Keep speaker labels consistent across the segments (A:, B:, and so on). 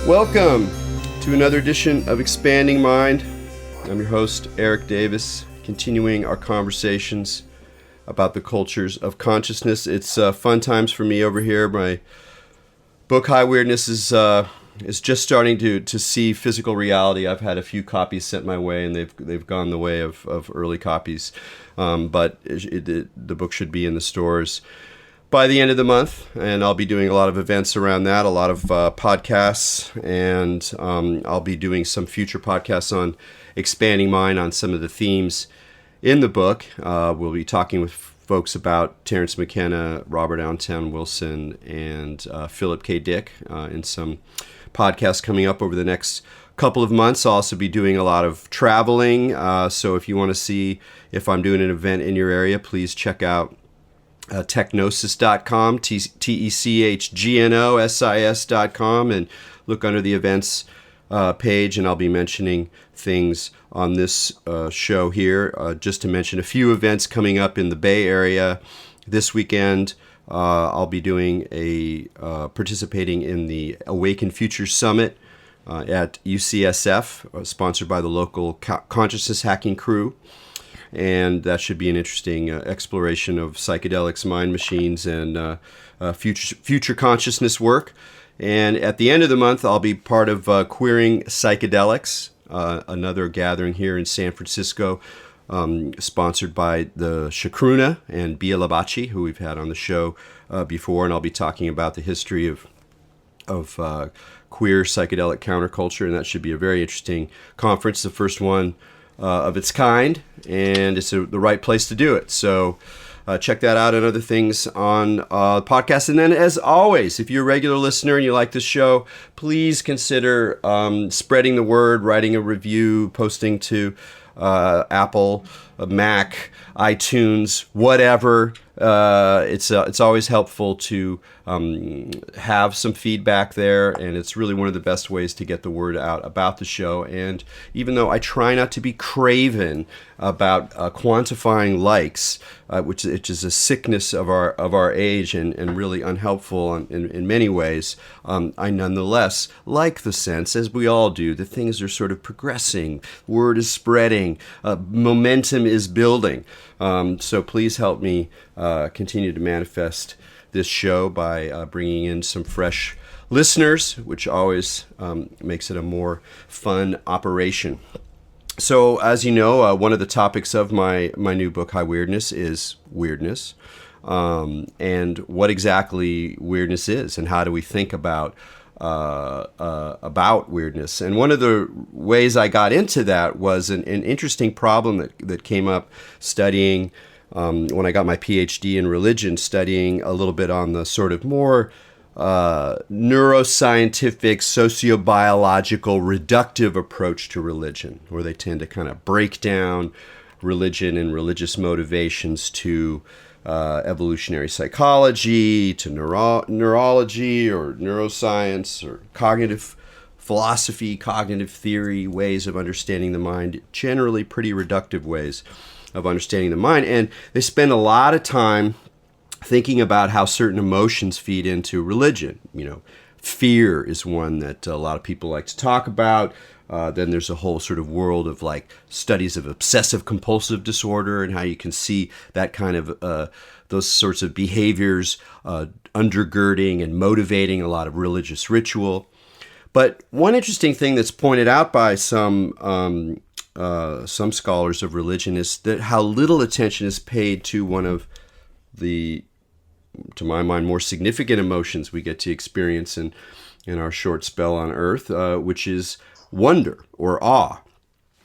A: Welcome to another edition of Expanding Mind. I'm your host, Erik Davis, continuing our conversations about the cultures of consciousness. It's fun times for me over here. My book, High Weirdness, is just starting to see physical reality. I've had a few copies sent my way, and they've gone the way of early copies. But the book should be in the stores by the end of the month, and I'll be doing a lot of events around that, a lot of podcasts, and I'll be doing some future podcasts on expanding mind on some of the themes in the book. We'll be talking with folks about Terence McKenna, Robert Allentown Wilson, and Philip K. Dick in some podcasts coming up over the next couple of months. I'll also be doing a lot of traveling, so if you want to see if I'm doing an event in your area, please check out techgnosis.com, techgnosis.com, and look under the events page, and I'll be mentioning things on this show here. Just to mention a few events coming up in the Bay Area this weekend. I'll be doing participating in the Awaken Future Summit at UCSF, sponsored by the local consciousness hacking crew. And that should be an interesting exploration of psychedelics, mind machines, and future consciousness work. And at the end of the month, I'll be part of Queering Psychedelics, another gathering here in San Francisco, sponsored by the Shakruna and Bia Labachi, who we've had on the show before. And I'll be talking about the history of queer psychedelic counterculture, and that should be a very interesting conference, the first one of its kind, and it's the right place to do it. So check that out and other things on the podcast. And then, as always, if you're a regular listener and you like this show, please consider spreading the word, writing a review, posting to Apple, Mac, iTunes, whatever. It's always helpful to have some feedback there, and it's really one of the best ways to get the word out about the show. And even though I try not to be craven about quantifying likes, which is a sickness of our age and really unhelpful in many ways, I nonetheless like the sense, as we all do, that things are sort of progressing, word is spreading, momentum is building. So please help me continue to manifest this show by bringing in some fresh listeners, which always makes it a more fun operation. So, as you know, one of the topics of my new book, High Weirdness, is weirdness, and what exactly weirdness is, and how do we think about weirdness. And one of the ways I got into that was an interesting problem that came up studying when I got my PhD in religion, studying a little bit on the sort of more neuroscientific, sociobiological, reductive approach to religion, where they tend to kind of break down religion and religious motivations to evolutionary psychology, to neurology or neuroscience or cognitive philosophy, cognitive theory, ways of understanding the mind, generally pretty reductive ways of understanding the mind. And they spend a lot of time thinking about how certain emotions feed into religion. You know, fear is one that a lot of people like to talk about. Then there's a whole sort of world of like studies of obsessive compulsive disorder and how you can see that kind of those sorts of behaviors undergirding and motivating a lot of religious ritual. But one interesting thing that's pointed out by some scholars of religion is that how little attention is paid to one of the, to my mind, more significant emotions we get to experience in our short spell on Earth, which is wonder or awe.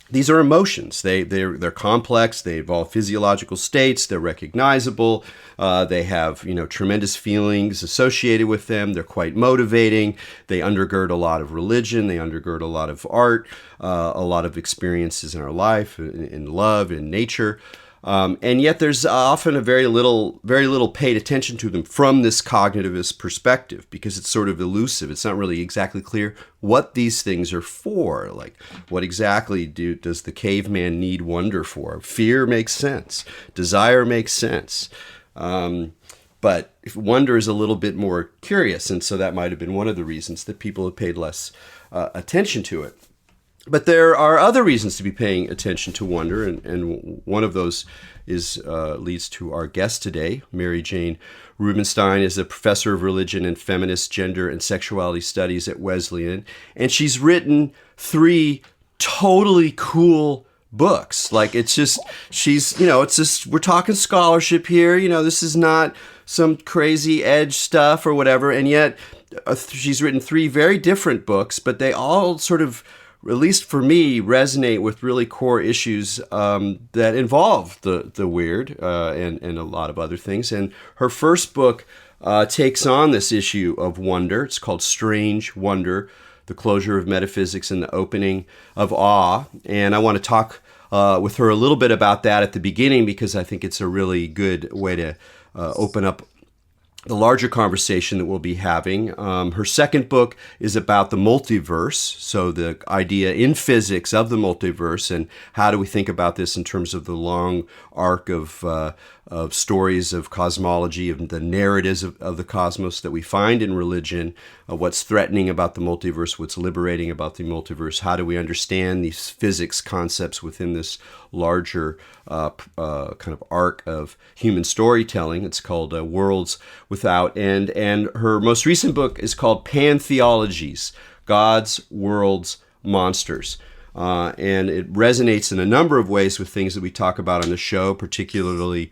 A: These are emotions. They're complex. They involve physiological states. They're recognizable. They have tremendous feelings associated with them. They're quite motivating. They undergird a lot of religion. They undergird a lot of art, a lot of experiences in our life, in love, in nature. And yet there's often a very little paid attention to them from this cognitivist perspective, because it's sort of elusive. It's not really exactly clear what these things are for. Like, what exactly does the caveman need wonder for? Fear makes sense. Desire makes sense. But wonder is a little bit more curious, and so that might have been one of the reasons that people have paid less attention to it. But there are other reasons to be paying attention to wonder, and one of those is leads to our guest today. Mary-Jane Rubenstein is a professor of religion and feminist gender and sexuality studies at Wesleyan, and she's written 3 totally cool books. Like, it's just, we're talking scholarship here. This is not some crazy edge stuff or whatever, and yet she's written 3 very different books, but they all sort of, at least for me, resonate with really core issues that involve the weird and a lot of other things. And her first book takes on this issue of wonder. It's called Strange Wonder, The Closure of Metaphysics and the Opening of Awe. And I want to talk with her a little bit about that at the beginning, because I think it's a really good way to open up the larger conversation that we'll be having. Her second book is about the multiverse, so the idea in physics of the multiverse, and how do we think about this in terms of the long arc of stories of cosmology, of the narratives of the cosmos that we find in religion, what's threatening about the multiverse, what's liberating about the multiverse, how do we understand these physics concepts within this larger kind of arc of human storytelling. It's called Worlds Without End. And her most recent book is called Pantheologies, Gods, Worlds, Monsters. And it resonates in a number of ways with things that we talk about on the show, particularly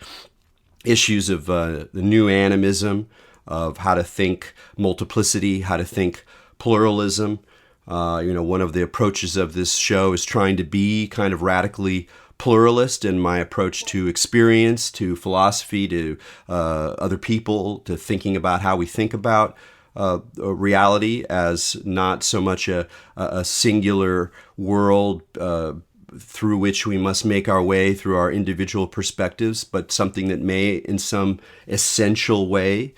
A: issues of the new animism, of how to think multiplicity, how to think pluralism. One of the approaches of this show is trying to be kind of radically pluralist in my approach to experience, to philosophy, to other people, to thinking about how we think about reality as not so much a singular world through which we must make our way through our individual perspectives, but something that may, in some essential way,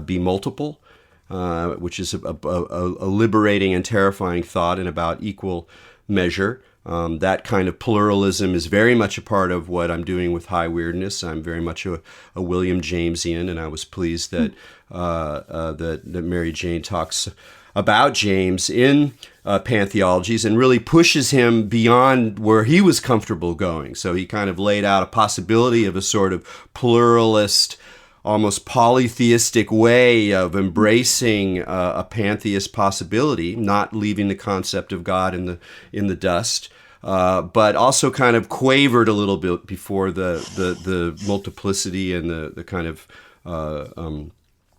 A: be multiple, which is a liberating and terrifying thought in about equal measure. That kind of pluralism is very much a part of what I'm doing with High Weirdness. I'm very much a William Jamesian, and I was pleased that that Mary-Jane talks about James in Pantheologies and really pushes him beyond where he was comfortable going. So he kind of laid out a possibility of a sort of pluralist, almost polytheistic way of embracing a pantheist possibility, not leaving the concept of God in the dust, but also kind of quavered a little bit before the multiplicity and the kind of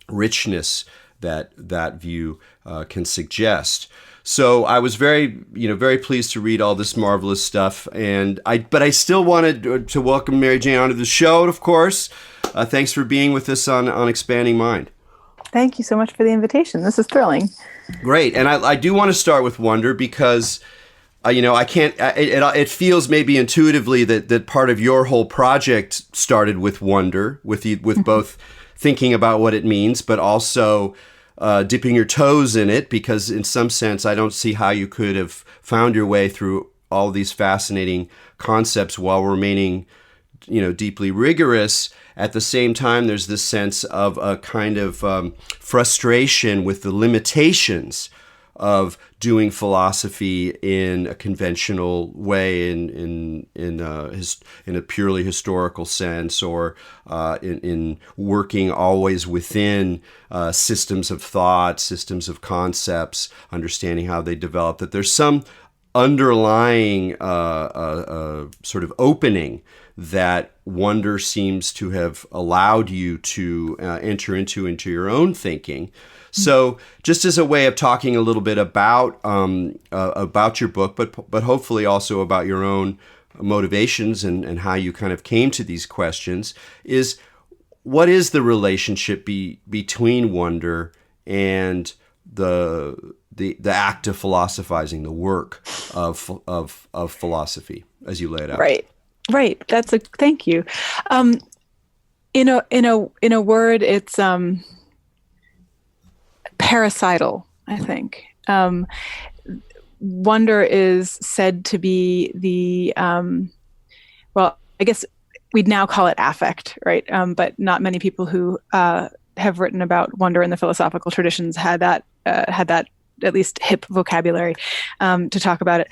A: richness that view can suggest. So I was very pleased to read all this marvelous stuff, but I still wanted to welcome Mary-Jane onto the show, of course. Thanks for being with us on Expanding Mind.
B: Thank you so much for the invitation. This is thrilling.
A: Great, and I do want to start with wonder because, I can't. It feels maybe intuitively that part of your whole project started with wonder, with both thinking about what it means, but also dipping your toes in it, because in some sense, I don't see how you could have found your way through all these fascinating concepts while remaining, deeply rigorous. At the same time, there's this sense of a kind of frustration with the limitations of doing philosophy in a conventional way, in a purely historical sense, or in working always within systems of thought, systems of concepts, understanding how they develop. That there's some underlying sort of opening that wonder seems to have allowed you to enter into your own thinking. So, just as a way of talking a little bit about your book, but hopefully also about your own motivations and how you kind of came to these questions, is what is the relationship between wonder and the act of philosophizing, the work of philosophy, as you lay it out?
B: Right. Thank you. In a word, it's parasital, I think. Wonder is said to be the, I guess we'd now call it affect, right? But not many people who have written about wonder in the philosophical traditions had that at least hip vocabulary to talk about it.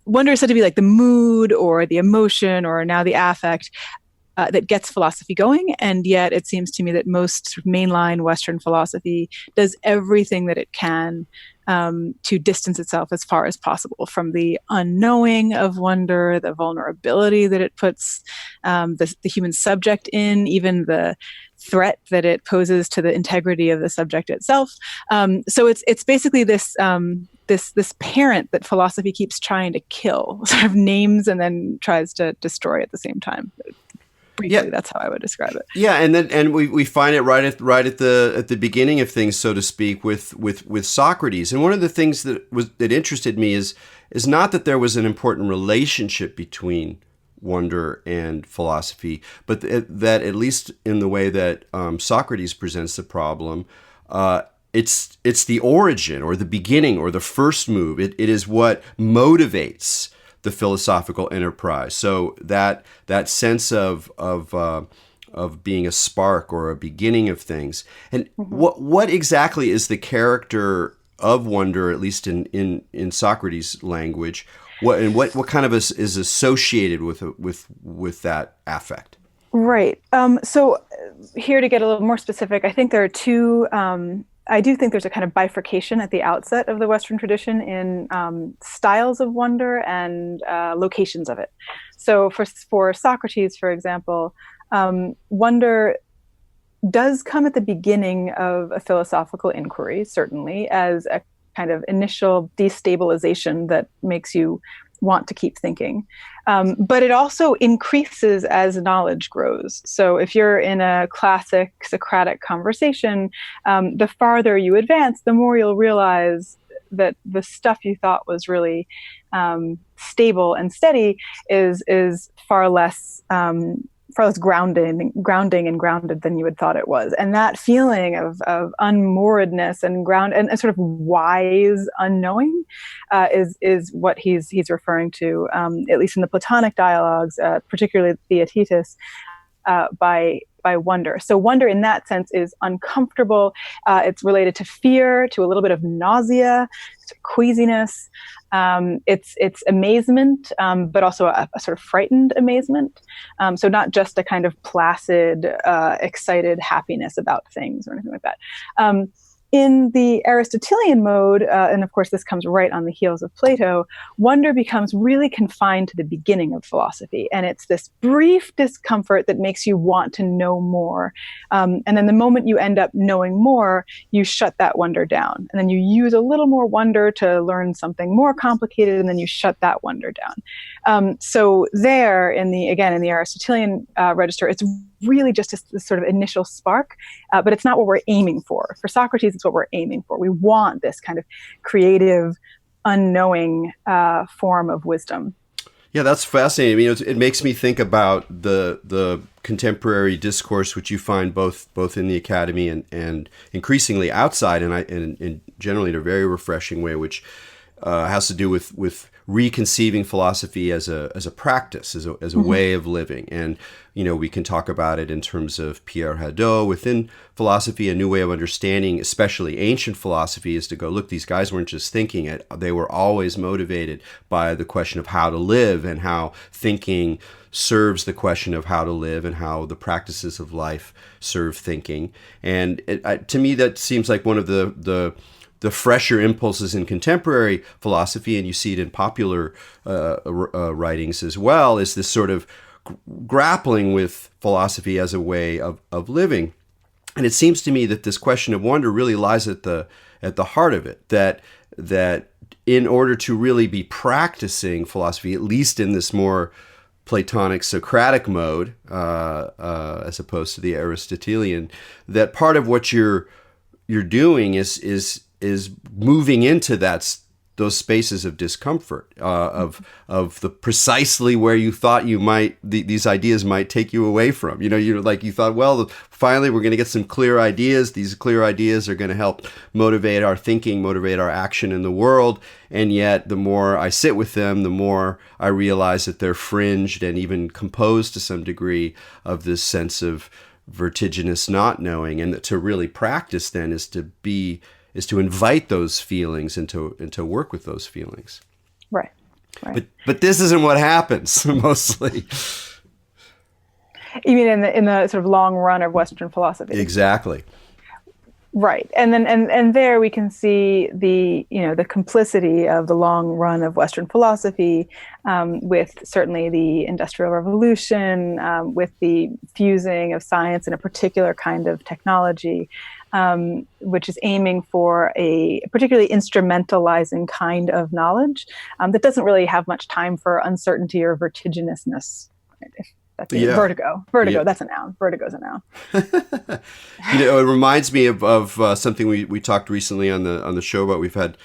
B: Wonder is said to be like the mood or the emotion or now the affect that gets philosophy going. And yet it seems to me that most sort of mainline Western philosophy does everything that it can to distance itself as far as possible from the unknowing of wonder, the vulnerability that it puts the human subject in, even the threat that it poses to the integrity of the subject itself. So it's basically this this parent that philosophy keeps trying to kill, sort of names and then tries to destroy at the same time. Briefly, that's how I would describe it.
A: Yeah, and we find it right at the beginning of things, so to speak, with Socrates. And one of the things that interested me is not that there was an important relationship between wonder and philosophy, but that at least in the way that Socrates presents the problem, it's the origin or the beginning or the first move. It is what motivates the philosophical enterprise. So that sense of being a spark or a beginning of things. And what exactly is the character of wonder, at least in Socrates' language? What kind of is associated with that affect?
B: Right. So here to get a little more specific, I think there are two. I do think there's a kind of bifurcation at the outset of the Western tradition in styles of wonder and locations of it. So for Socrates, for example, wonder does come at the beginning of a philosophical inquiry, certainly, as a kind of initial destabilization that makes you want to keep thinking. But it also increases as knowledge grows. So if you're in a classic Socratic conversation, the farther you advance, the more you'll realize that the stuff you thought was really stable and steady is far less grounding and grounded than you had thought it was. And that feeling of unmooredness and ground and sort of wise unknowing is what he's referring to, at least in the Platonic dialogues, particularly Theaetetus, by wonder. So wonder in that sense is uncomfortable. It's related to fear, to a little bit of nausea, to queasiness. It's amazement, but also a sort of frightened amazement. So not just a kind of placid, excited happiness about things or anything like that. In the Aristotelian mode, and of course this comes right on the heels of Plato, wonder becomes really confined to the beginning of philosophy. And it's this brief discomfort that makes you want to know more. And then the moment you end up knowing more, you shut that wonder down. And then you use a little more wonder to learn something more complicated, and then you shut that wonder down. So there, in the Aristotelian register, it's really just this sort of initial spark, but it's not what we're aiming for. For Socrates, it's what we're aiming for. We want this kind of creative, unknowing form of wisdom.
A: Yeah, that's fascinating. It makes me think about the contemporary discourse, which you find both in the academy and increasingly outside, and generally in a very refreshing way, which has to do with reconceiving philosophy as a practice, as a way of living. And we can talk about it in terms of Pierre Hadot within philosophy. A new way of understanding, especially ancient philosophy, is to go, look, these guys weren't just thinking it. They were always motivated by the question of how to live, and how thinking serves the question of how to live, and how the practices of life serve thinking. And to me, that seems like one of the fresher impulses in contemporary philosophy, and you see it in popular writings as well, is this sort of grappling with philosophy as a way of living. And it seems to me that this question of wonder really lies at the heart of it, that in order to really be practicing philosophy, at least in this more Platonic Socratic mode, as opposed to the Aristotelian, that part of what you're doing is moving into those spaces of discomfort, of the precisely where you thought you might these ideas might take you away from. You thought, well, finally we're going to get some clear ideas. These clear ideas are going to help motivate our thinking, motivate our action in the world. And yet, the more I sit with them, the more I realize that they're fringed and even composed to some degree of this sense of vertiginous not knowing. And that to really practice then is to invite those feelings and to work with those feelings.
B: Right.
A: But this isn't what happens mostly.
B: You mean in the sort of long run of Western philosophy?
A: Exactly.
B: Right. And then and there we can see the complicity of the long run of Western philosophy with certainly the Industrial Revolution, with the fusing of science and a particular kind of technology, which is aiming for a particularly instrumentalizing kind of knowledge that doesn't really have much time for uncertainty or vertiginousness. Vertigo. Yeah. That's a noun. Vertigo is a noun.
A: It reminds me of something we talked recently on the show about. We've had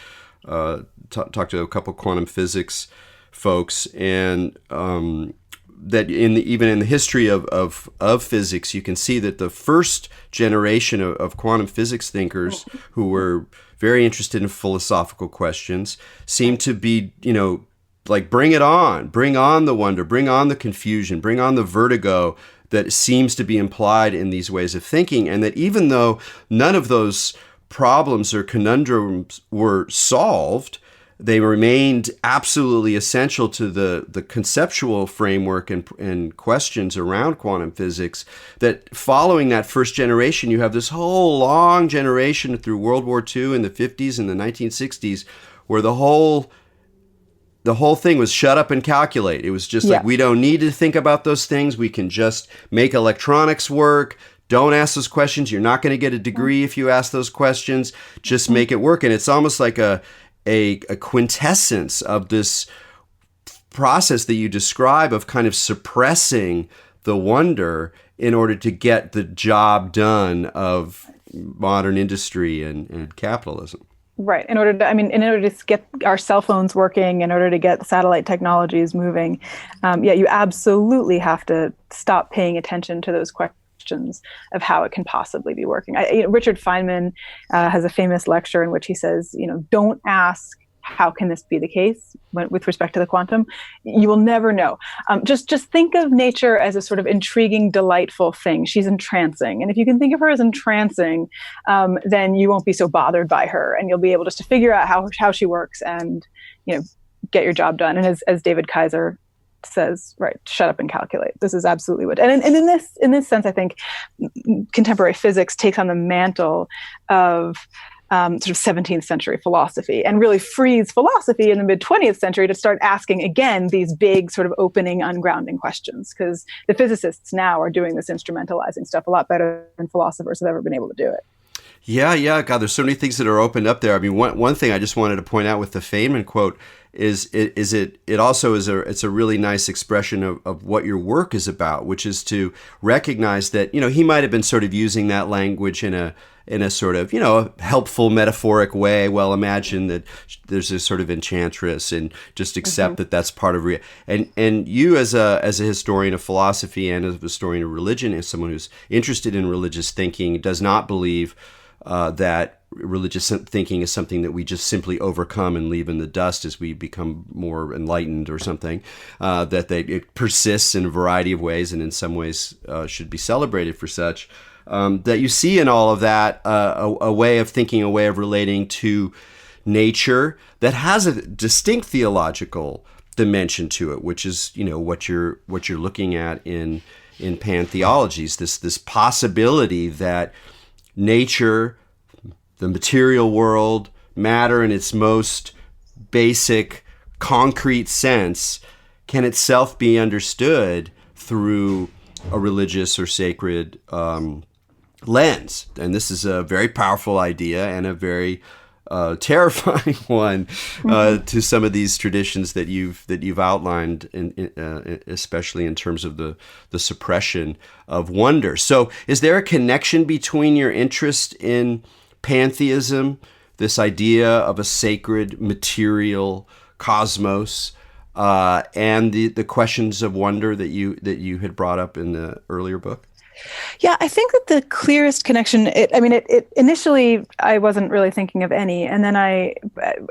A: talked to a couple quantum physics folks, and that even in the history of physics, you can see that the first generation of quantum physics thinkers who were very interested in philosophical questions seemed to be, like, bring it on, bring on the wonder, bring on the confusion, bring on the vertigo that seems to be implied in these ways of thinking. And that even though none of those problems or conundrums were solved, they remained absolutely essential to the conceptual framework and questions around quantum physics. That following that first generation, you have this whole long generation through World War II in the 50s and the 1960s, where the whole thing was shut up and calculate. It was just like, we don't need to think about those things. We can just make electronics work. Don't ask those questions. You're not going to get a degree if you ask those questions. Just make it work. And it's almost like a quintessence of this process that you describe of kind of suppressing the wonder in order to get the job done of modern industry and capitalism.
B: Right. In order to get our cell phones working, in order to get satellite technologies moving, you absolutely have to stop paying attention to those questions of how it can possibly be working. Richard Feynman has a famous lecture in which he says, don't ask, how can this be the case with respect to the quantum? You will never know. Just think of nature as a sort of intriguing, delightful thing. She's entrancing. And if you can think of her as entrancing, then you won't be so bothered by her, and you'll be able just to figure out how she works and, get your job done. And as David Kaiser says, right, shut up and calculate. This is absolutely what, and in this sense, I think contemporary physics takes on the mantle of sort of 17th century philosophy, and really frees philosophy in the mid 20th century to start asking again these big sort of opening, ungrounding questions, because the physicists now are doing this instrumentalizing stuff a lot better than philosophers have ever been able to do it.
A: Yeah. God, there's so many things that are opened up there. I mean, one thing I just wanted to point out with the Feynman quote is it also is a really nice expression of what your work is about, which is to recognize that, he might have been sort of using that language in a sort of, a helpful metaphoric way. Well, imagine that there's this sort of enchantress, and just accept that that's part of and you as a historian of philosophy and as a historian of religion, as someone who's interested in religious thinking, does not believe that religious thinking is something that we just simply overcome and leave in the dust as we become more enlightened or something, that it persists in a variety of ways, and in some ways should be celebrated for such. That you see in all of that a way of thinking, a way of relating to nature that has a distinct theological dimension to it, which is what you're looking at in Pantheologies, this possibility that nature, the material world, matter in its most basic, concrete sense, can itself be understood through a religious or sacred lens. And this is a very powerful idea, and a very terrifying one to some of these traditions that you've outlined, especially in terms of the suppression of wonder. So, is there a connection between your interest in pantheism, this idea of a sacred material cosmos, and the questions of wonder that you had brought up in the earlier book?
B: Yeah, I think that the clearest connection, it initially I wasn't really thinking of any. And then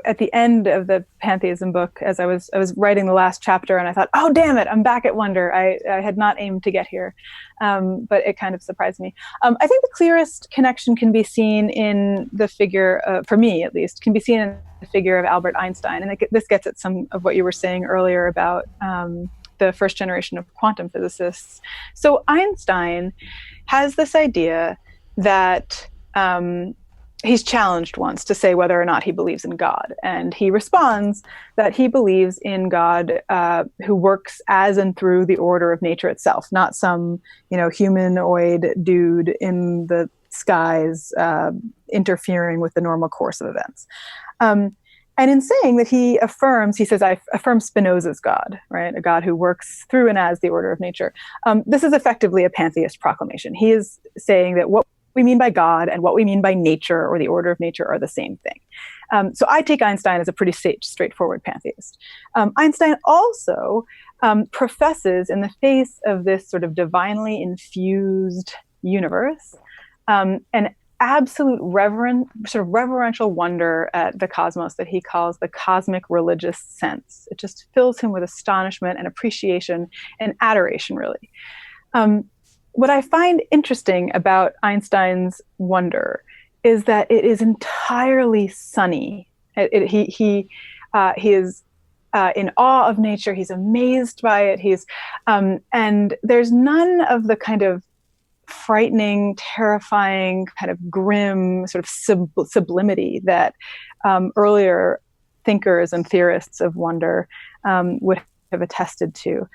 B: at the end of the pantheism book, as I was writing the last chapter, and I thought, oh, damn it, I'm back at wonder. I had not aimed to get here. But it kind of surprised me. I think the clearest connection can be seen in the figure, for me at least, can be seen in the figure of Albert Einstein. And this gets at some of what you were saying earlier about the first generation of quantum physicists. So Einstein has this idea that he's challenged once to say whether or not he believes in God. And he responds that he believes in God who works as and through the order of nature itself, not some, humanoid dude in the skies interfering with the normal course of events. And in saying that he says, I affirm Spinoza's God, right? A God who works through and as the order of nature. This is effectively a pantheist proclamation. He is saying that what we mean by God and what we mean by nature or the order of nature are the same thing. So I take Einstein as a pretty straightforward pantheist. Einstein also professes, in the face of this sort of divinely infused universe, an absolute reverential wonder at the cosmos that he calls the cosmic religious sense. It just fills him with astonishment and appreciation and adoration, really. What I find interesting about Einstein's wonder is that it is entirely sunny. He is in awe of nature. He's amazed by it. And there's none of the kind of frightening, terrifying, kind of grim sort of sublimity that earlier thinkers and theorists of wonder would have attested to.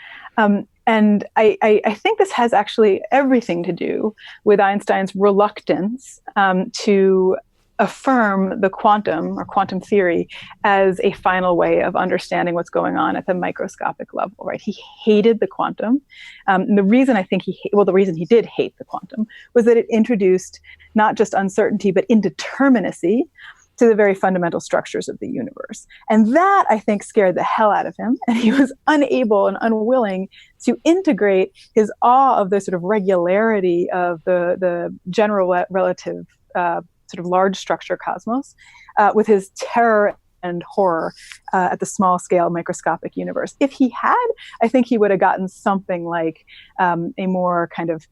B: And I think this has actually everything to do with Einstein's reluctance to affirm the quantum theory as a final way of understanding what's going on at the microscopic level, right? He hated the quantum. The reason he did hate the quantum was that it introduced not just uncertainty, but indeterminacy to the very fundamental structures of the universe. And that, I think, scared the hell out of him. And he was unable and unwilling to integrate his awe of the sort of regularity of the general relative sort of large structure cosmos with his terror and horror at the small scale microscopic universe. If he had, I think he would have gotten something like a more kind of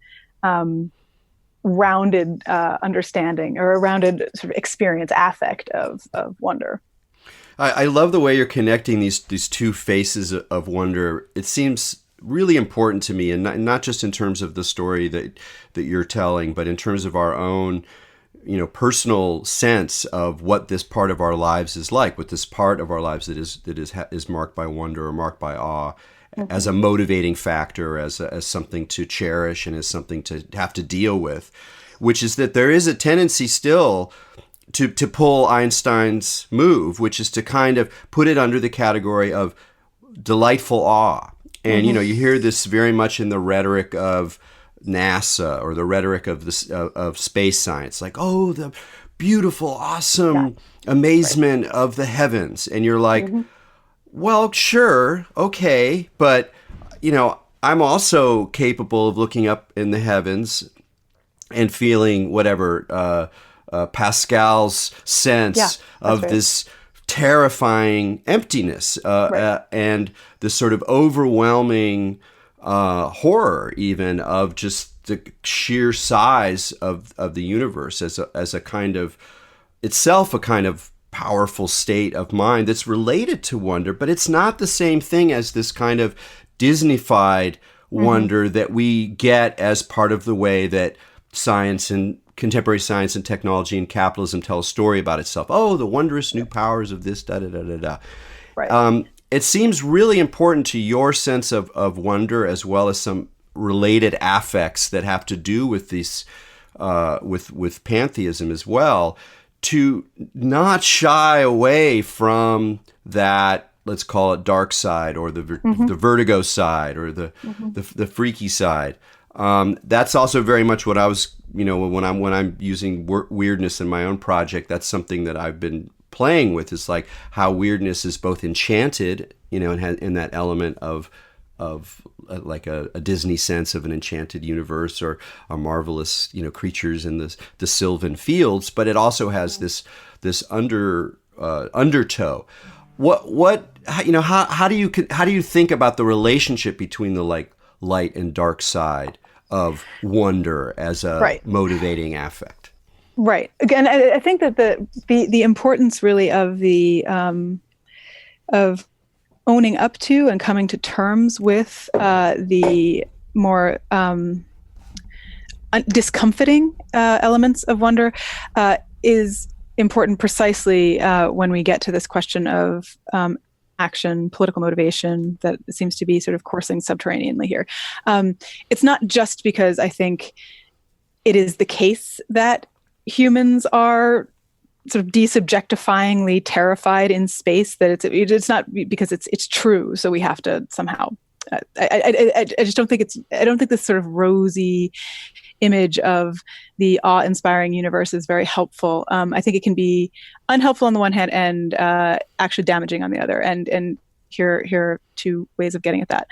B: rounded understanding or a rounded sort of experience, affect of wonder.
A: I love the way you're connecting these two faces of wonder. It seems really important to me, and not just in terms of the story that you're telling, but in terms of our own personal sense of what this part of our lives is like, what this part of our lives that is marked by wonder or marked by awe, mm-hmm. as a motivating factor, as something to cherish and as something to have to deal with, which is that there is a tendency still to pull Einstein's move, which is to kind of put it under the category of delightful awe. And, mm-hmm. You hear this very much in the rhetoric of NASA or the rhetoric of this of space science, like, oh, the beautiful, awesome amazement of the heavens. And you're like, mm-hmm. well, sure, okay, but, I'm also capable of looking up in the heavens and feeling whatever Pascal's sense of right. this terrifying emptiness right. And this sort of overwhelming horror, even, of just the sheer size of the universe as a kind of itself a kind of powerful state of mind that's related to wonder, but it's not the same thing as this kind of Disneyfied mm-hmm. wonder that we get as part of the way that science and contemporary science and technology and capitalism tell a story about itself. Oh, the wondrous new powers of this, da da da da da. Right. It seems really important to your sense of wonder, as well as some related affects that have to do with these, with pantheism as well, to not shy away from that, let's call it dark side, or the
B: mm-hmm.
A: the vertigo side, or the
B: mm-hmm.
A: the freaky side. That's also very much what I was, when I'm using weirdness in my own project. That's something that I've been playing with. Is like how weirdness is both enchanted, and in that element of like a Disney sense of an enchanted universe or a marvelous, creatures in the sylvan fields, but it also has this undertow. How do you think about the relationship between the like light and dark side of wonder as a motivating affect?
B: Right. Again, I think that the importance really of the of owning up to and coming to terms with the more discomforting elements of wonder is important precisely when we get to this question of action, political motivation that seems to be sort of coursing subterraneanly here. It's not just because I think it is the case that humans are sort of desubjectifyingly terrified in space, that it's not because it's true. So we have to somehow. I just don't think I don't think this sort of rosy image of the awe-inspiring universe is very helpful. I think it can be unhelpful on the one hand and actually damaging on the other. And here are two ways of getting at that.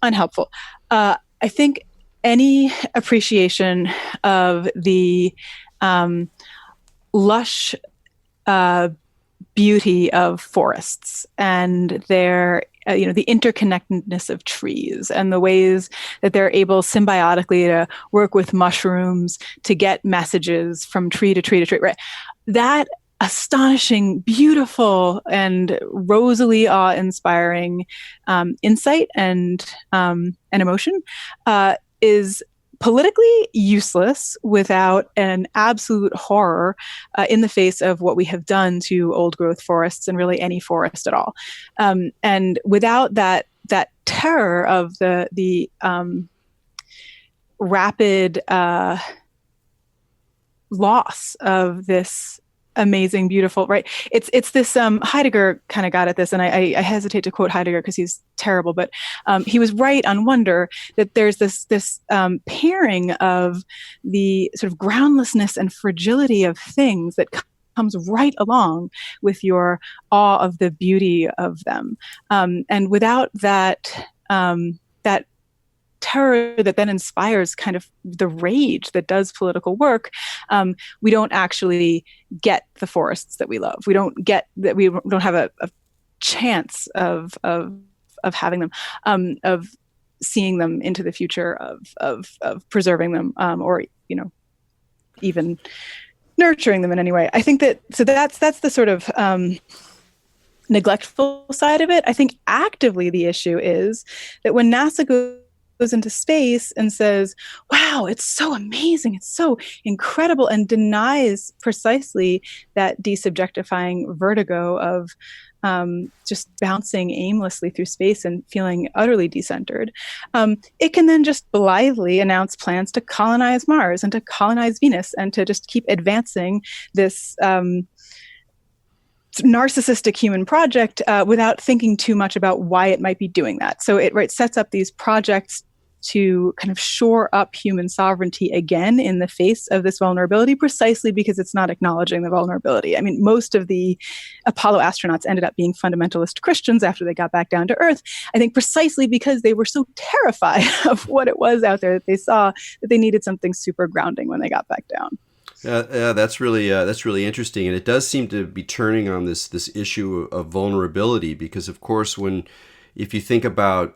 B: Unhelpful. I think any appreciation of the lush beauty of forests and their the interconnectedness of trees and the ways that they're able symbiotically to work with mushrooms to get messages from tree to tree to tree, right? That astonishing, beautiful, and rosily awe-inspiring insight and emotion is politically useless without an absolute horror in the face of what we have done to old growth forests and really any forest at all. And without that terror of the rapid loss of this amazing, beautiful, right? It's this Heidegger kind of got at this, and I hesitate to quote Heidegger because he's terrible, but he was right on wonder that there's this pairing of the sort of groundlessness and fragility of things that comes right along with your awe of the beauty of them, and without that that terror that then inspires kind of the rage that does political work, we don't actually get the forests that we love. We don't get that. We don't have a chance of having them, of seeing them into the future, of preserving them, or even nurturing them in any way. I think that's the sort of neglectful side of it. I think actively the issue is that when NASA goes into space and says, wow, it's so amazing, it's so incredible, and denies precisely that desubjectifying vertigo of just bouncing aimlessly through space and feeling utterly decentered, it can then just blithely announce plans to colonize Mars and to colonize Venus and to just keep advancing this narcissistic human project without thinking too much about why it might be doing that. So it sets up these projects to kind of shore up human sovereignty again in the face of this vulnerability, precisely because it's not acknowledging the vulnerability. I mean, most of the Apollo astronauts ended up being fundamentalist Christians after they got back down to Earth, I think precisely because they were so terrified of what it was out there that they saw that they needed something super grounding when they got back down.
A: Yeah, that's really interesting, and it does seem to be turning on this issue of vulnerability, because of course if you think about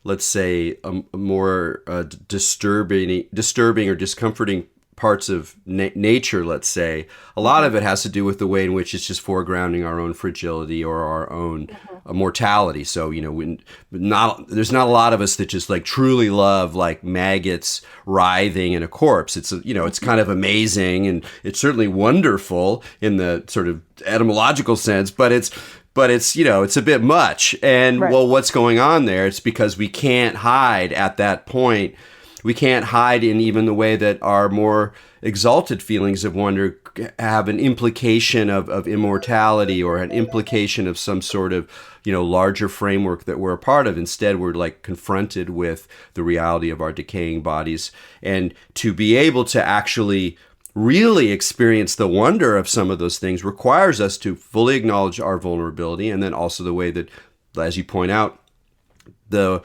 A: let's say a more disturbing or discomforting parts of nature, let's say, a lot of it has to do with the way in which it's just foregrounding our own fragility or our own mortality. So, there's not a lot of us that just like truly love like maggots writhing in a corpse. It's, it's kind of amazing, and it's certainly wonderful in the sort of etymological sense, but it's it's a bit much. And right. Well, what's going on there? It's because we can't hide at that point we can't hide in even the way that our more exalted feelings of wonder have an implication of immortality or an implication of some sort of, larger framework that we're a part of. Instead, we're like confronted with the reality of our decaying bodies. And to be able to actually really experience the wonder of some of those things requires us to fully acknowledge our vulnerability, and then also the way that, as you point out, the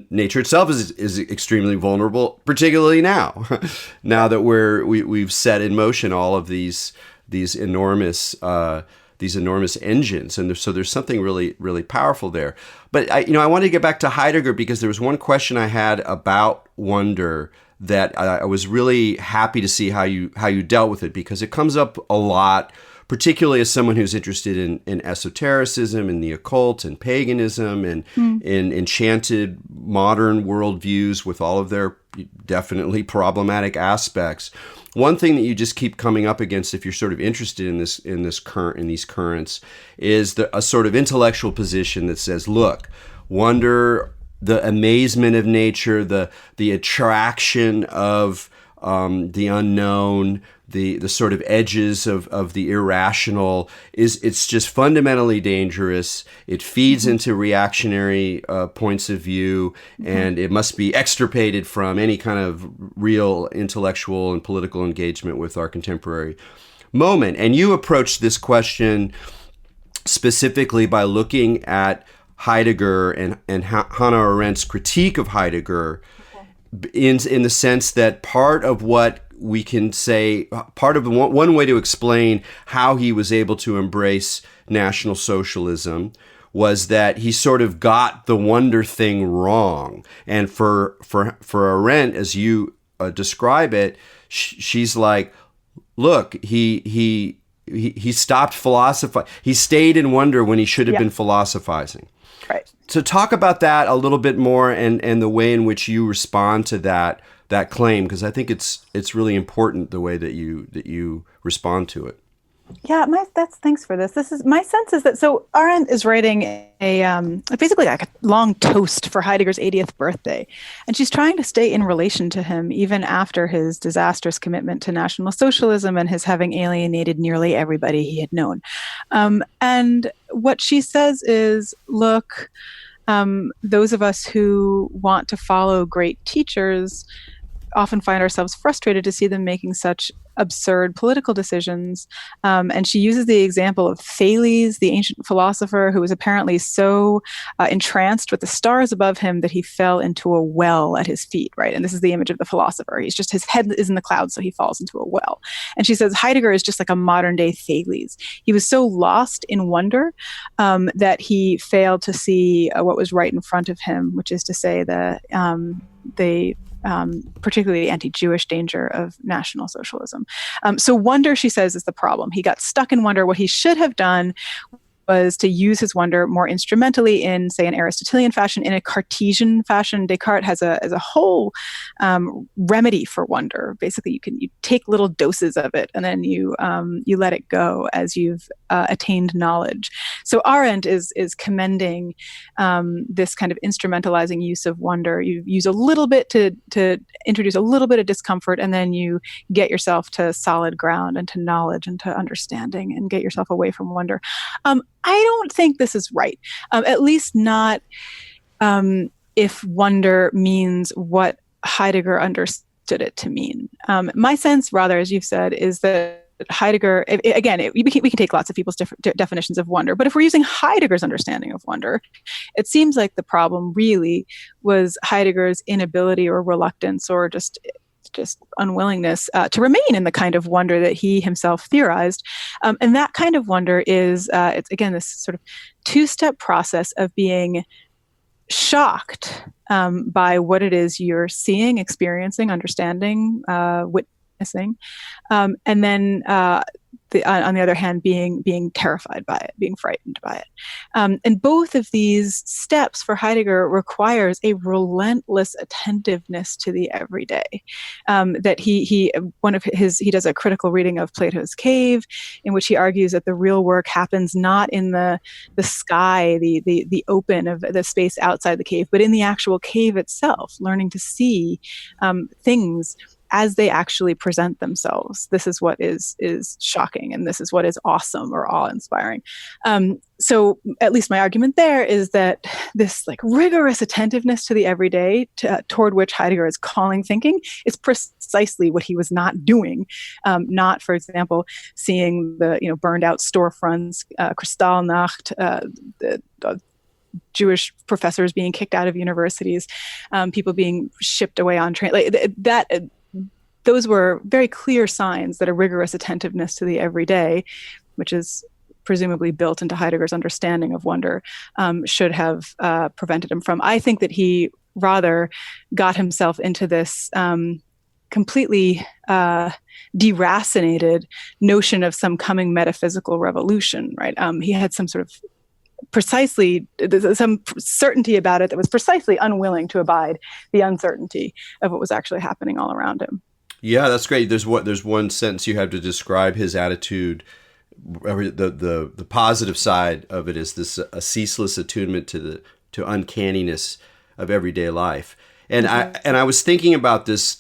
A: nature itself is extremely vulnerable, particularly now, now that we've set in motion all of these enormous engines, and so there's something really, really powerful there. But I wanted to get back to Heidegger because there was one question I had about wonder that I was really happy to see how you dealt with it, because it comes up a lot, particularly as someone who's interested in esotericism and the occult and paganism and in enchanted modern worldviews with all of their definitely problematic aspects. One thing that you just keep coming up against, if you're sort of interested in these currents, is a sort of intellectual position that says, look, wonder, the amazement of nature, the attraction of the unknown, the sort of edges of the irrational, it's just fundamentally dangerous. It feeds into reactionary points of view, and it must be extirpated from any kind of real intellectual and political engagement with our contemporary moment. And you approach this question specifically by looking at Heidegger and Hannah Arendt's critique of Heidegger, in the sense that part of what we can say, part of one way to explain how he was able to embrace National Socialism was that he sort of got the wonder thing wrong. And for Arendt, as you describe it, she's like, look, he stopped philosophizing. He stayed in wonder when he should have been philosophizing.
B: Right.
A: So talk about that a little bit more, and the way in which you respond to that claim, because I think it's really important the way that you respond to it.
B: Yeah, thanks for this. My sense is that, so Arendt is writing basically like a long toast for Heidegger's 80th birthday, and she's trying to stay in relation to him even after his disastrous commitment to National Socialism and his having alienated nearly everybody he had known. And what she says is, look, those of us who want to follow great teachers often find ourselves frustrated to see them making such absurd political decisions. And she uses the example of Thales, the ancient philosopher, who was apparently so entranced with the stars above him that he fell into a well at his feet, right? And this is the image of the philosopher. He's just, his head is in the clouds, so he falls into a well. And she says Heidegger is just like a modern day Thales. He was so lost in wonder that he failed to see what was right in front of him, which is to say the particularly anti-Jewish danger of National Socialism. So wonder, she says, is the problem. He got stuck in wonder. What he should have done was to use his wonder more instrumentally in, say, an Aristotelian fashion, in a Cartesian fashion. Descartes has a whole remedy for wonder. Basically, you take little doses of it, and then you let it go as you've attained knowledge. So Arendt is commending this kind of instrumentalizing use of wonder. You use a little bit to introduce a little bit of discomfort, and then you get yourself to solid ground and to knowledge and to understanding, and get yourself away from wonder. I don't think this is right, at least not if wonder means what Heidegger understood it to mean. My sense, rather, as you've said, is that Heidegger, we can take lots of people's different definitions of wonder, but if we're using Heidegger's understanding of wonder, it seems like the problem really was Heidegger's inability or reluctance or just unwillingness to remain in the kind of wonder that he himself theorized. And that kind of wonder is, it's again, this sort of two-step process of being shocked by what it is you're seeing, experiencing, understanding, witnessing, and then on the other hand, being terrified by it, being frightened by it. And both of these steps for Heidegger requires a relentless attentiveness to the everyday. That he does a critical reading of Plato's Cave, in which he argues that the real work happens not in the sky, the open of the space outside the cave, but in the actual cave itself, learning to see things as they actually present themselves. This is what is shocking, and this is what is awesome or awe-inspiring. So at least my argument there is that this like rigorous attentiveness to the everyday, toward which Heidegger is calling thinking, is precisely what he was not doing. Not, for example, seeing the burned out storefronts, Kristallnacht, the Jewish professors being kicked out of universities, people being shipped away on train, like that. Those were very clear signs that a rigorous attentiveness to the everyday, which is presumably built into Heidegger's understanding of wonder, should have prevented him from. I think that he rather got himself into this completely deracinated notion of some coming metaphysical revolution, right? He had some sort of some certainty about it that was precisely unwilling to abide the uncertainty of what was actually happening all around him.
A: Yeah, that's great. There's one sentence you have to describe his attitude. The positive side of it is this a ceaseless attunement to uncanniness of everyday life. And I was thinking about this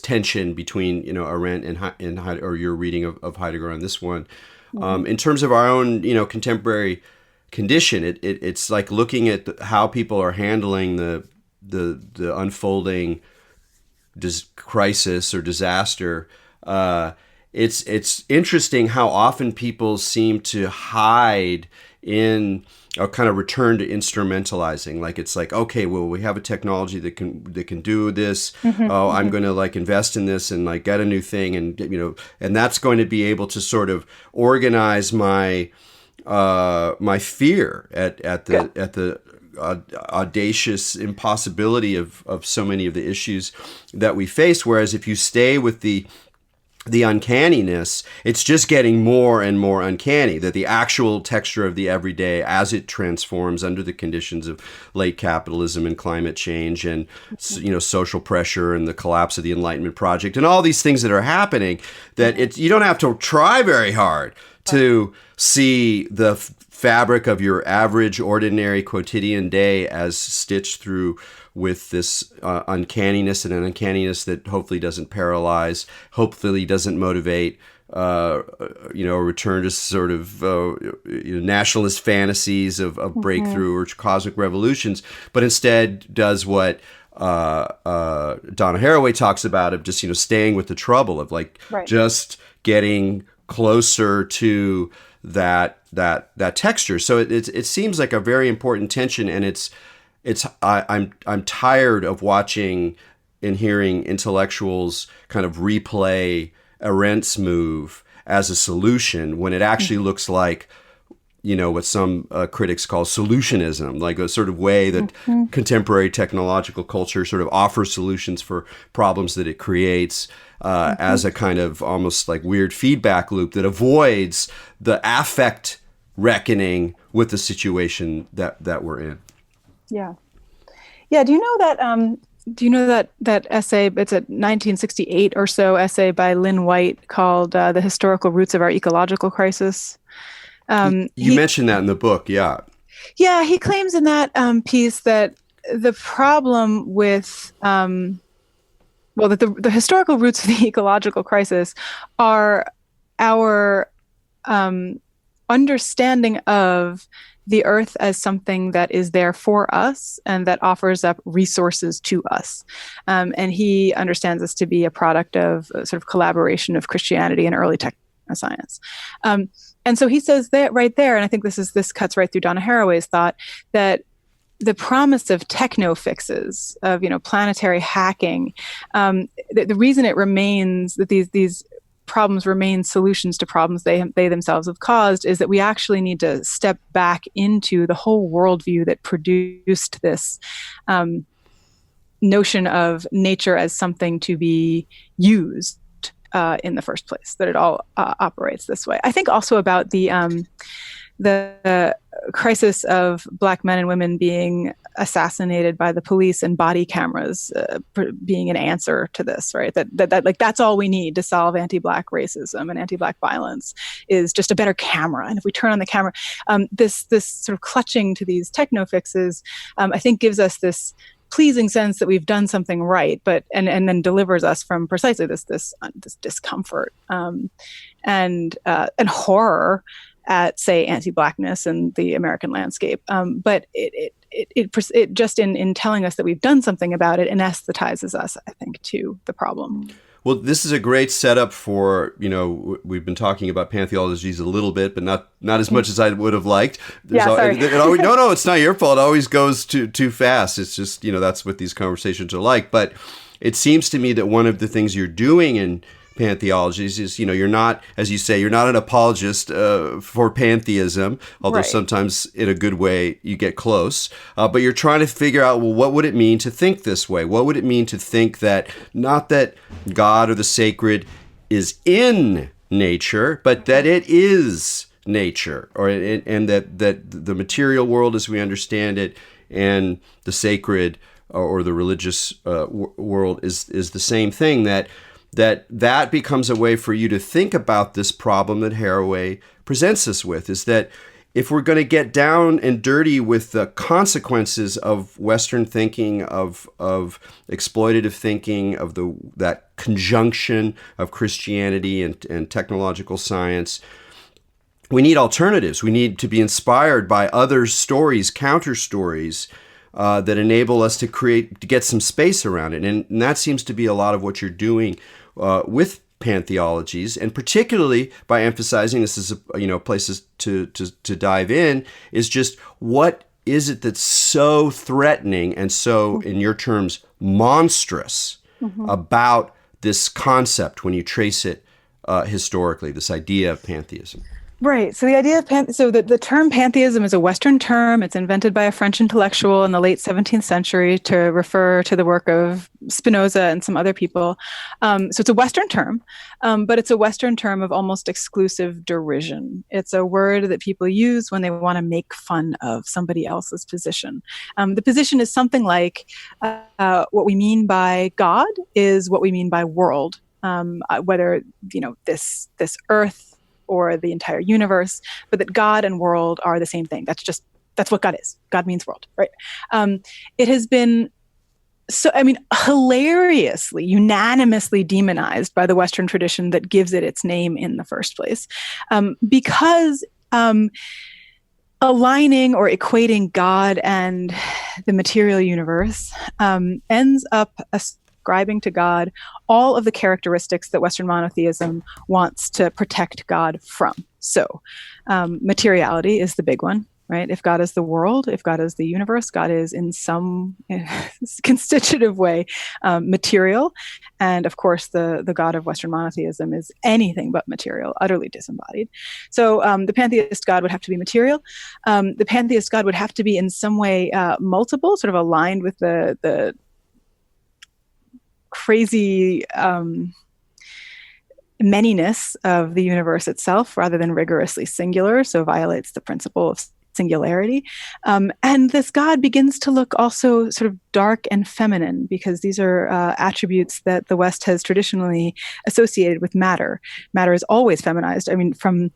A: tension between Arendt and Heidegger, or your reading of Heidegger on this one, in terms of our own contemporary condition. It's like looking at how people are handling the unfolding crisis or disaster. It's interesting how often people seem to hide in or kind of return to instrumentalizing. Like it's like, okay, well, we have a technology that can do this. I'm going to like invest in this and like get a new thing, and and that's going to be able to sort of organize my fear at the audacious impossibility of so many of the issues that we face. Whereas if you stay with the uncanniness, it's just getting more and more uncanny, that the actual texture of the everyday as it transforms under the conditions of late capitalism and climate change and social pressure and the collapse of the Enlightenment project and all these things that are happening, that you don't have to try very hard to see the fabric of your average, ordinary, quotidian day as stitched through with this uncanniness, and an uncanniness that hopefully doesn't paralyze, hopefully doesn't motivate, a return to sort of nationalist fantasies of breakthrough or cosmic revolutions, but instead does what Donna Haraway talks about, of just staying with the trouble of just getting closer to that texture. So it seems like a very important tension, and I'm tired of watching and hearing intellectuals kind of replay Arendt's move as a solution when it actually looks like what some critics call solutionism, like a sort of way that contemporary technological culture sort of offers solutions for problems that it creates, as a kind of almost like weird feedback loop that avoids the affect reckoning with the situation that we're in.
B: Yeah. Do you know that essay? It's a 1968 or so essay by Lynn White called "The Historical Roots of Our Ecological Crisis."
A: You mentioned that in the book, yeah.
B: Yeah, he claims in that piece that the problem with that the historical roots of the ecological crisis are our understanding of the earth as something that is there for us and that offers up resources to us. And he understands this to be a product of a sort of collaboration of Christianity and early technoscience. And so he says that right there, and I think this cuts right through Donna Haraway's thought, that the promise of techno fixes, of planetary hacking, the reason it remains that these problems remain solutions to problems they themselves have caused, is that we actually need to step back into the whole worldview that produced this notion of nature as something to be used, in the first place, that it all operates this way. I think also about the crisis of Black men and women being assassinated by the police and body cameras being an answer to this, right? That like that's all we need to solve anti-Black racism and anti-Black violence is just a better camera. And if we turn on the camera, this sort of clutching to these techno fixes, I think gives us this pleasing sense that we've done something right, but and then delivers us from precisely this discomfort and horror at, say, anti-Blackness and the American landscape. But it just in telling us that we've done something about it anesthetizes us, I think, to the problem.
A: Well, this is a great setup for, we've been talking about Pantheologies a little bit, but not as much as I would have liked.
B: Sorry.
A: No, it's not your fault. It always goes too fast. It's just, that's what these conversations are like. But it seems to me that one of the things you're doing in Pantheologies is, you're not, as you say, you're not an apologist for pantheism, although
B: right.
A: Sometimes in a good way you get close, but you're trying to figure out, well, what would it mean to think this way? What would it mean to think that, not that God or the sacred is in nature, but that it is nature, and that the material world as we understand it and the sacred or the religious world is the same thing, that becomes a way for you to think about this problem that Haraway presents us with, is that if we're going to get down and dirty with the consequences of Western thinking, of exploitative thinking, of that conjunction of Christianity and technological science, we need alternatives. We need to be inspired by other stories, counter stories, that enable us to get some space around it. And that seems to be a lot of what you're doing with Pantheologies, and particularly by emphasizing, this is places to dive in, is just what is it that's so threatening and so, in your terms, monstrous about this concept when you trace it historically, this idea of pantheism.
B: Right. So the idea of the term pantheism is a Western term. It's invented by a French intellectual in the late 17th century to refer to the work of Spinoza and some other people. So it's a Western term, but it's a Western term of almost exclusive derision. It's a word that people use when they want to make fun of somebody else's position. The position is something like what we mean by God is what we mean by world, whether this earth or the entire universe, but that God and world are the same thing. That's what God is. God means world, right? It has been hilariously, unanimously demonized by the Western tradition that gives it its name in the first place, because aligning or equating God and the material universe ends up ascribing to God all of the characteristics that Western monotheism wants to protect God from. So materiality is the big one, right? If God is the world, if God is the universe, God is in some constitutive way material. And of course, the God of Western monotheism is anything but material, utterly disembodied. So the pantheist God would have to be material. The pantheist God would have to be in some way multiple, sort of aligned with the crazy manyness of the universe itself rather than rigorously singular, so violates the principle of singularity. And this God begins to look also sort of dark and feminine, because these are attributes that the West has traditionally associated with matter. Matter is always feminized. I mean, from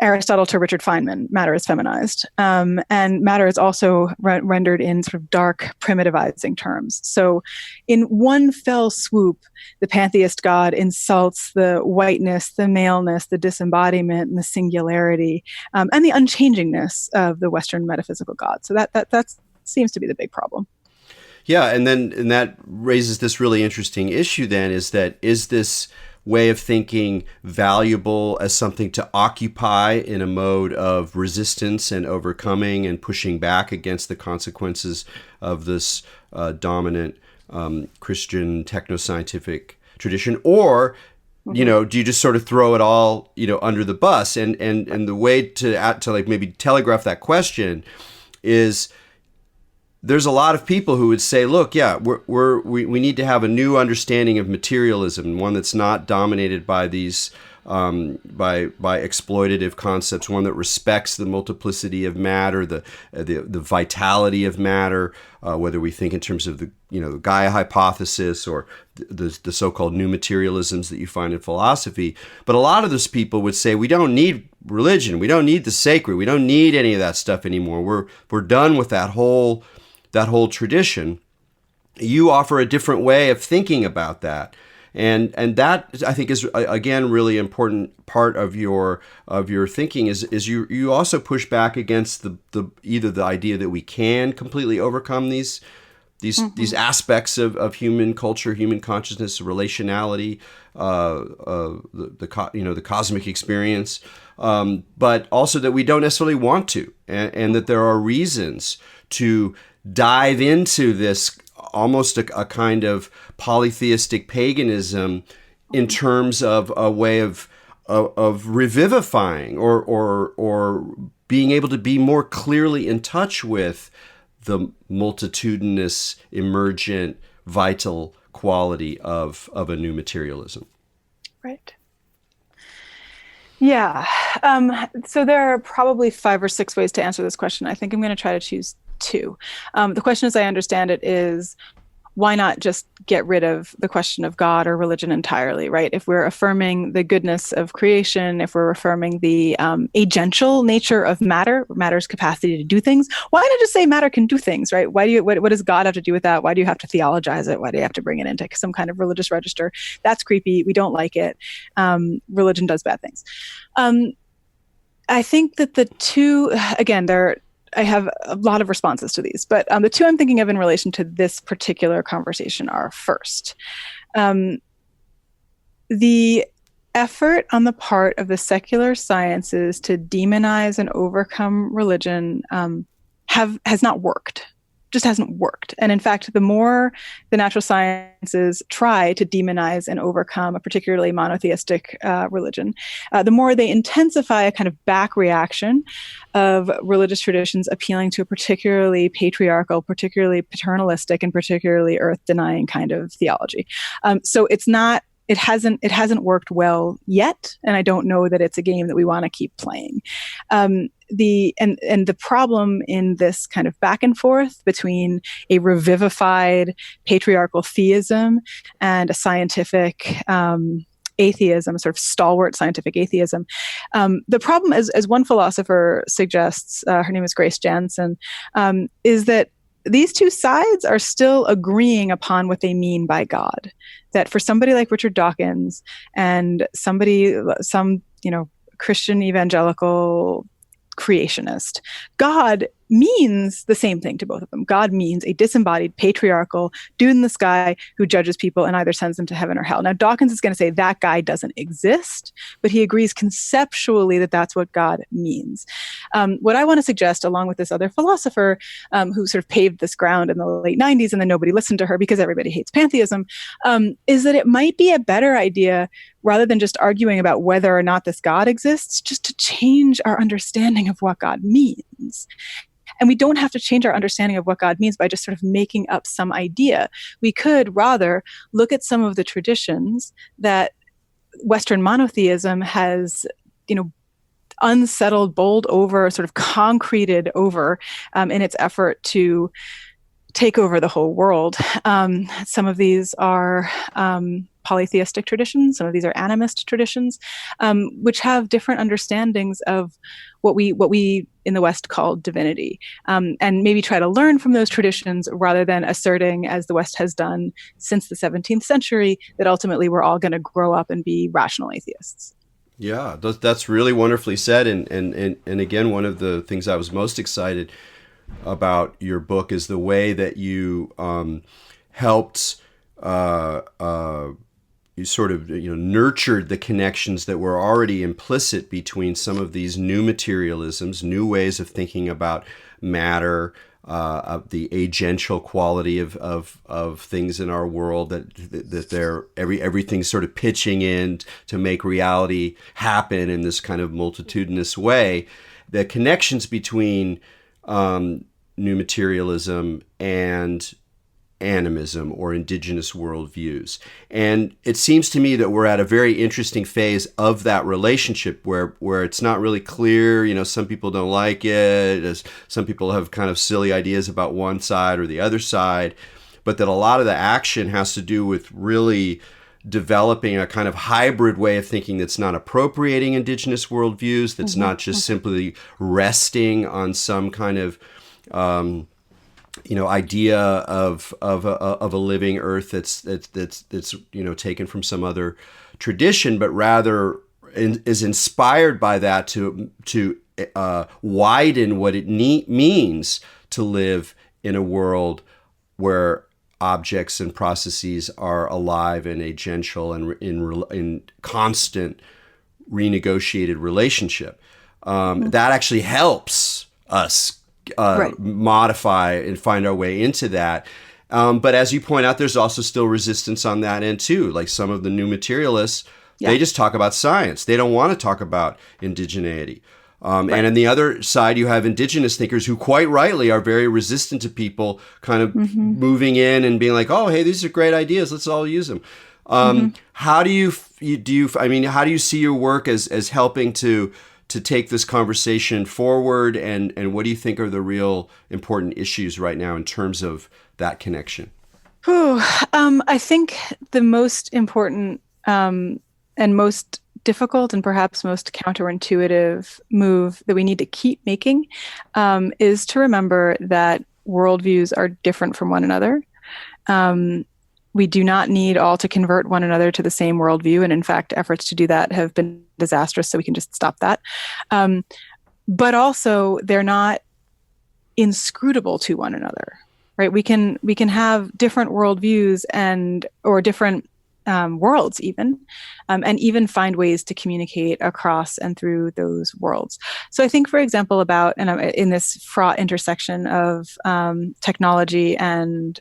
B: Aristotle to Richard Feynman, matter is feminized. And matter is also rendered in sort of dark, primitivizing terms. So in one fell swoop, the pantheist God insults the whiteness, the maleness, the disembodiment, and the singularity, and the unchangingness of the Western metaphysical God. So that seems to be the big problem.
A: Yeah, and that raises this really interesting issue then, is this way of thinking valuable as something to occupy in a mode of resistance and overcoming and pushing back against the consequences of this dominant Christian techno-scientific tradition? Or, do you just sort of throw it all, under the bus? And the way to like maybe telegraph that question is, there's a lot of people who would say, look, yeah, we need to have a new understanding of materialism, one that's not dominated by these by exploitative concepts, one that respects the multiplicity of matter, the vitality of matter, whether we think in terms of the Gaia hypothesis or the so-called new materialisms that you find in philosophy. But a lot of those people would say, we don't need religion, we don't need the sacred, we don't need any of that stuff anymore. We're done with that whole tradition. You offer a different way of thinking about that. And that, I think, is again really important part of your thinking is you also push back against either the idea that we can completely overcome these aspects of human culture, human consciousness, relationality, the cosmic experience, but also that we don't necessarily want to, and that there are reasons to dive into this almost a kind of polytheistic paganism in terms of a way of revivifying or being able to be more clearly in touch with the multitudinous, emergent, vital quality of a new materialism.
B: Right. Yeah. So there are probably 5 or 6 ways to answer this question. I think I'm going to try to choose 2. The question, as I understand it, is why not just get rid of the question of God or religion entirely, right? If we're affirming the goodness of creation, if we're affirming the agential nature of matter's capacity to do things, why not just say matter can do things, right? What does God have to do with that? Why do you have to theologize it? Why do you have to bring it into some kind of religious register? That's creepy. We don't like it. Religion does bad things. I think that the 2, again, I have a lot of responses to these, but the 2 I'm thinking of in relation to this particular conversation are, first, the effort on the part of the secular sciences to demonize and overcome religion has not worked. Just hasn't worked. And in fact, the more the natural sciences try to demonize and overcome a particularly monotheistic religion, the more they intensify a kind of back reaction of religious traditions appealing to a particularly patriarchal, particularly paternalistic, and particularly earth-denying kind of theology. So it hasn't worked well yet, and I don't know that it's a game that we want to keep playing. The problem in this kind of back and forth between a revivified patriarchal theism and a scientific atheism, a sort of stalwart scientific atheism. The problem, as one philosopher suggests, her name is Grace Jansen, is that these 2 sides are still agreeing upon what they mean by God. That for somebody like Richard Dawkins and some Christian evangelical creationist, God means the same thing to both of them. God means a disembodied, patriarchal dude in the sky who judges people and either sends them to heaven or hell. Now, Dawkins is going to say that guy doesn't exist, but he agrees conceptually that that's what God means. What I want to suggest, along with this other philosopher who sort of paved this ground in the late 90s and then nobody listened to her because everybody hates pantheism, is that it might be a better idea, rather than just arguing about whether or not this God exists, just to change our understanding of what God means. And we don't have to change our understanding of what God means by just sort of making up some idea. We could rather look at some of the traditions that Western monotheism has, unsettled, bowled over, sort of concreted over in its effort to take over the whole world. Some of these are polytheistic traditions. Some of these are animist traditions, which have different understandings of what we in the West call divinity, and maybe try to learn from those traditions rather than asserting, as the West has done since the 17th century, that ultimately we're all going to grow up and be rational atheists.
A: Yeah, that's really wonderfully said. And again, one of the things I was most excited about your book is the way that you helped you sort of nurtured the connections that were already implicit between some of these new materialisms, new ways of thinking about matter, of the agential quality of things in our world, that they're everything's sort of pitching in to make reality happen in this kind of multitudinous way. The connections between new materialism and animism or indigenous worldviews. And it seems to me that we're at a very interesting phase of that relationship where it's not really clear. Some people don't like it. Some people have kind of silly ideas about one side or the other side, but that a lot of the action has to do with really developing a kind of hybrid way of thinking that's not appropriating indigenous worldviews, that's not just simply resting on some kind of idea of a living earth that's taken from some other tradition, but rather is inspired by that to widen what it means to live in a world where objects and processes are alive in a gentle and in constant renegotiated relationship. That actually helps us modify and find our way into that. But as you point out, there's also still resistance on that end too. Like some of the new materialists, they just talk about science. They don't want to talk about indigeneity. And on the other side, you have indigenous thinkers who quite rightly are very resistant to people kind of moving in and being like, oh, hey, these are great ideas. Let's all use them. How do you how do you see your work as helping to take this conversation forward, and what do you think are the real important issues right now in terms of that connection?
B: I think the most important and most difficult and perhaps most counterintuitive move that we need to keep making is to remember that worldviews are different from one another. We do not need all to convert one another to the same worldview. And in fact, efforts to do that have been disastrous, so we can just stop that. But also, they're not inscrutable to one another, right? We can have different worldviews or different worlds even, and even find ways to communicate across and through those worlds. So I think, for example, in this fraught intersection of technology and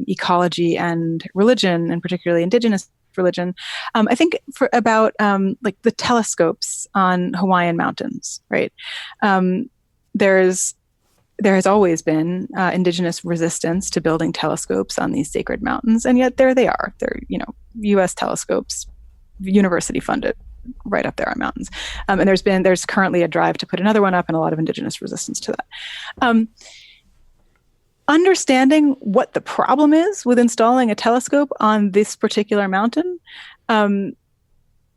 B: ecology and religion, and particularly indigenous religion, I think about the telescopes on Hawaiian mountains, right? There has always been indigenous resistance to building telescopes on these sacred mountains, and yet there they are. They're, U.S. telescopes, university funded, right up there on mountains. And there's currently a drive to put another one up, and a lot of indigenous resistance to that. Understanding what the problem is with installing a telescope on this particular mountain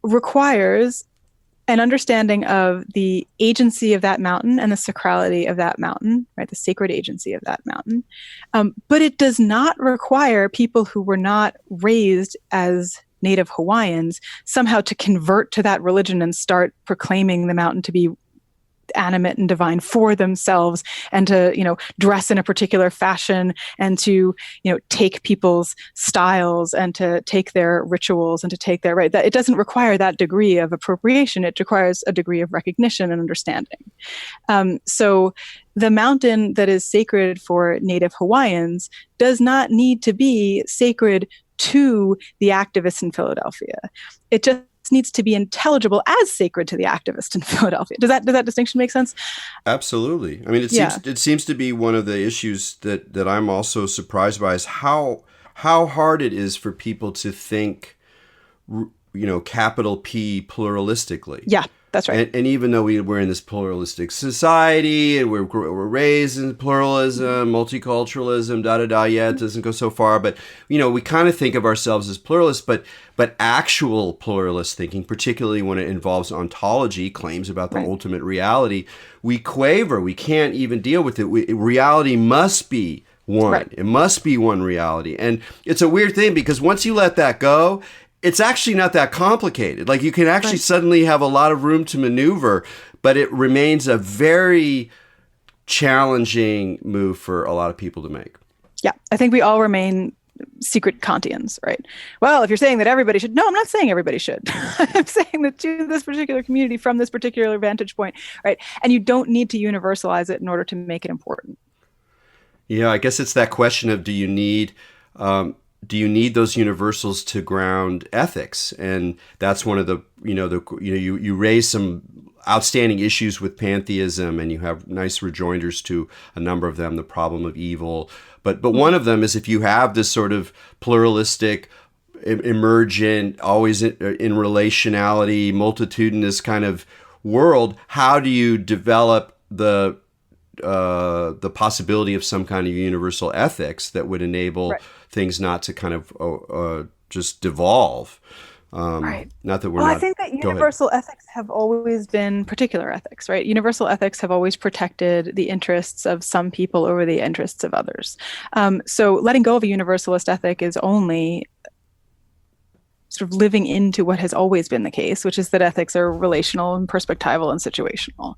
B: requires an understanding of the agency of that mountain and the sacrality of that mountain, right? The sacred agency of that mountain. But it does not require people who were not raised as Native Hawaiians somehow to convert to that religion and start proclaiming the mountain to be animate and divine for themselves, and to dress in a particular fashion, and to take people's styles, and to take their rituals, and to take their that it doesn't require that degree of appropriation. It requires a degree of recognition and understanding. So the mountain that is sacred for Native Hawaiians does not need to be sacred to the activists in Philadelphia. It just needs to be intelligible as sacred to the activist in Philadelphia. Does that distinction make sense?
A: Absolutely. I mean, it seems to be one of the issues that I'm also surprised by is how hard it is for people to think, capital P pluralistically.
B: Yeah, that's right.
A: And even though we're in this pluralistic society and we're raised in pluralism, multiculturalism, it doesn't go so far. But, we kind of think of ourselves as pluralists, but actual pluralist thinking, particularly when it involves ontology, claims about the ultimate reality, we quaver. We can't even deal with it. Reality must be one. Right. It must be one reality. And it's a weird thing because once you let that go, it's actually not that complicated. Like you can actually suddenly have a lot of room to maneuver, but it remains a very challenging move for a lot of people to make.
B: Yeah, I think we all remain secret Kantians, right? Well, if you're saying that everybody should, no, I'm not saying everybody should. I'm saying that to this particular community from this particular vantage point, right? And you don't need to universalize it in order to make it important.
A: Yeah, I guess it's that question of do you need those universals to ground ethics? And that's one of the, you raise some outstanding issues with pantheism, and you have nice rejoinders to a number of them, the problem of evil. But one of them is if you have this sort of pluralistic, emergent, always in relationality, multitudinous kind of world, how do you develop the possibility of some kind of universal ethics that would enable things not to kind of just devolve? Not that we're not.
B: I think that universal ethics have always been particular ethics, right? Universal ethics have always protected the interests of some people over the interests of others. So letting go of a universalist ethic is only sort of living into what has always been the case, which is that ethics are relational and perspectival and situational,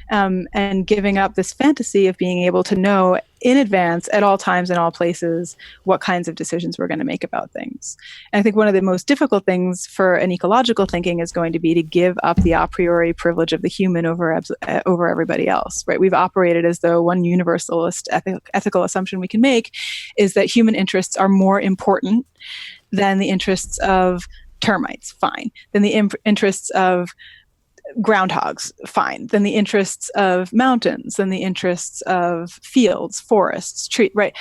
B: and giving up this fantasy of being able to know in advance at all times and all places what kinds of decisions we're going to make about things. And I think one of the most difficult things for an ecological thinking is going to be to give up the a priori privilege of the human over everybody else, right? We've operated as though one universalist ethical assumption we can make is that human interests are more important than the interests of termites, fine. Than the interests of groundhogs, fine. Than the interests of mountains, than the interests of fields, forests, trees, right?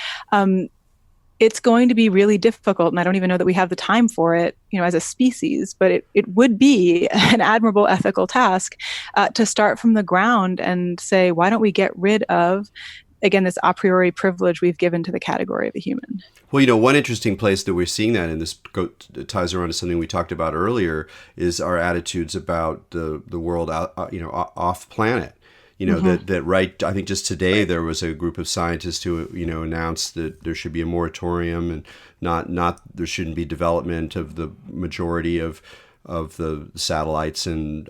B: It's going to be really difficult, and I don't even know that we have the time for it, as a species, but it would be an admirable ethical task to start from the ground and say, why don't we get rid of, again, this a priori privilege we've given to the category of the human?
A: Well, one interesting place that we're seeing that, and this ties around to something we talked about earlier, is our attitudes about the world out, off planet. I think just today there was a group of scientists who, announced that there should be a moratorium and not there shouldn't be development of the majority of the satellites and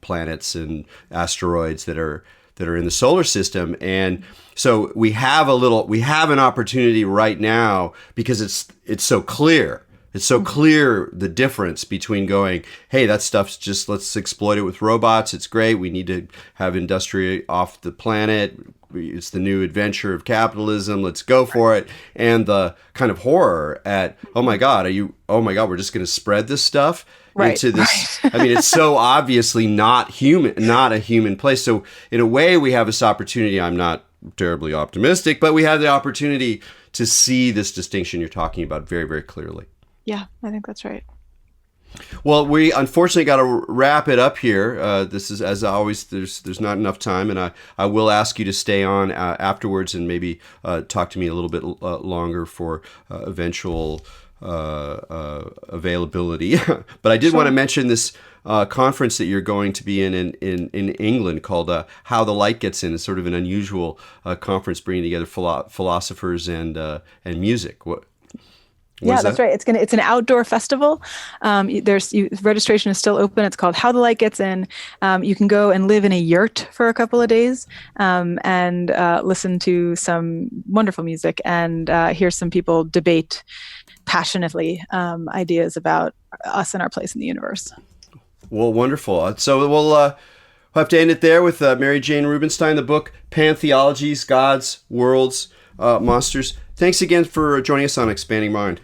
A: planets and asteroids that are in the solar system. And so we have an opportunity right now, because it's so clear. It's so clear, the difference between going, hey, that stuff's just, let's exploit it with robots. It's great. We need to have industry off the planet. It's the new adventure of capitalism. Let's go for it. And the kind of horror at, oh my God, we're just going to spread this stuff into this. I mean, it's so obviously not a human place. So in a way, we have this opportunity. I'm not terribly optimistic, but we have the opportunity to see this distinction you're talking about very, very clearly.
B: Yeah, I think that's right.
A: Well, we unfortunately got to wrap it up here. This is, as always, there's not enough time, and I will ask you to stay on afterwards and maybe talk to me a little bit longer for eventual availability. But I did want to mention this conference that you're going to be in England called How the Light Gets In. It's sort of an unusual conference bringing together philosophers and music.
B: That's right. It's an outdoor festival. Registration is still open. It's called How the Light Gets In. You can go and live in a yurt for a couple of days and listen to some wonderful music and hear some people debate passionately ideas about us and our place in the universe.
A: Well, wonderful. So we'll have to end it there with Mary-Jane Rubenstein, the book Pantheologies, Gods, Worlds, Monsters. Thanks again for joining us on Expanding Mind.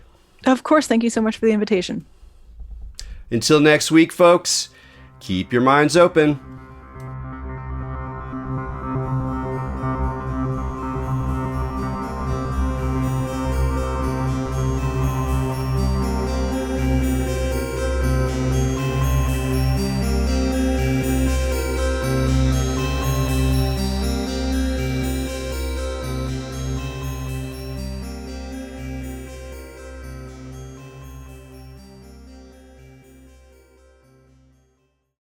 B: Of course. Thank you so much for the invitation.
A: Until next week, folks, keep your minds open.